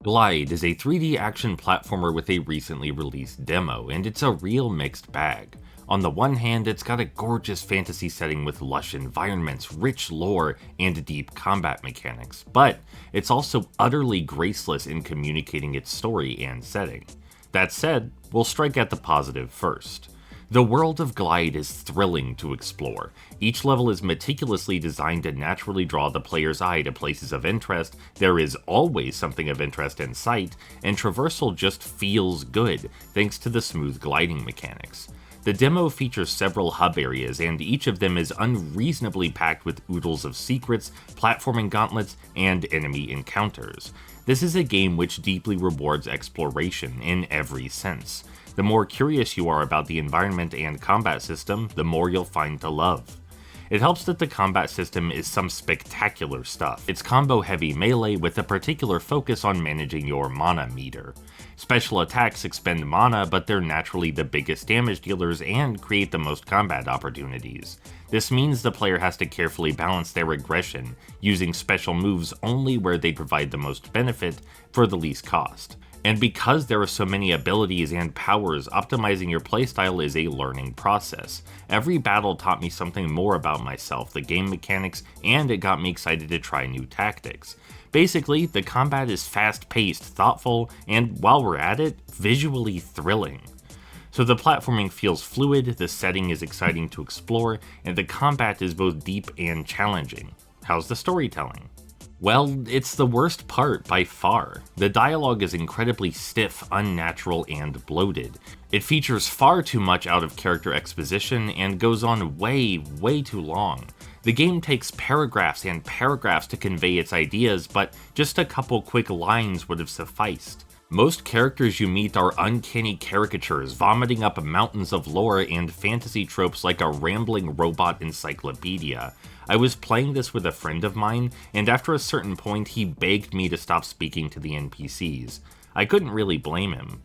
Glyde is a 3D action platformer with a recently released demo, and it's a real mixed bag. On the one hand, it's got a gorgeous fantasy setting with lush environments, rich lore, and deep combat mechanics, but it's also utterly graceless in communicating its story and setting. That said, we'll strike at the positive first. The world of Glyde is thrilling to explore. Each level is meticulously designed to naturally draw the player's eye to places of interest, there is always something of interest in sight, and traversal just feels good thanks to the smooth gliding mechanics. The demo features several hub areas, and each of them is unreasonably packed with oodles of secrets, platforming gauntlets, and enemy encounters. This is a game which deeply rewards exploration in every sense. The more curious you are about the environment and combat system, the more you'll find to love. It helps that the combat system is some spectacular stuff. It's combo-heavy melee with a particular focus on managing your mana meter. Special attacks expend mana, but they're naturally the biggest damage dealers and create the most combat opportunities. This means the player has to carefully balance their aggression, using special moves only where they provide the most benefit for the least cost. And because there are so many abilities and powers, optimizing your playstyle is a learning process. Every battle taught me something more about myself, the game mechanics, and it got me excited to try new tactics. Basically, the combat is fast-paced, thoughtful, and while we're at it, visually thrilling. So the platforming feels fluid, the setting is exciting to explore, and the combat is both deep and challenging. How's the storytelling? Well, it's the worst part by far. The dialogue is incredibly stiff, unnatural, and bloated. It features far too much out-of-character exposition and goes on way too long. The game takes paragraphs and paragraphs to convey its ideas, but just a couple quick lines would have sufficed. Most characters you meet are uncanny caricatures, vomiting up mountains of lore and fantasy tropes like a rambling robot encyclopedia. I was playing this with a friend of mine, and after a certain point he begged me to stop speaking to the NPCs. I couldn't really blame him.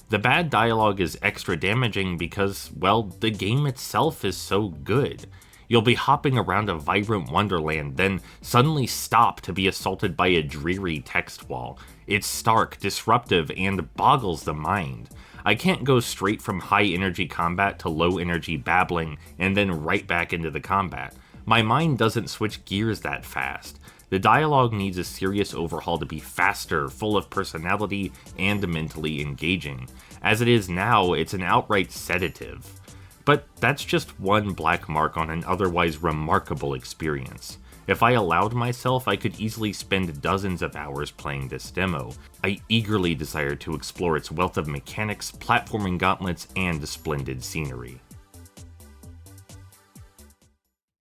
The bad dialogue is extra damaging because, well, the game itself is so good. You'll be hopping around a vibrant wonderland, then suddenly stop to be assaulted by a dreary text wall. It's stark, disruptive, and boggles the mind. I can't go straight from high energy combat to low energy babbling and then right back into the combat. My mind doesn't switch gears that fast. The dialogue needs a serious overhaul to be faster, full of personality, and mentally engaging. As it is now, it's an outright sedative. But that's just one black mark on an otherwise remarkable experience. If I allowed myself, I could easily spend dozens of hours playing this demo. I eagerly desire to explore its wealth of mechanics, platforming gauntlets, and splendid scenery.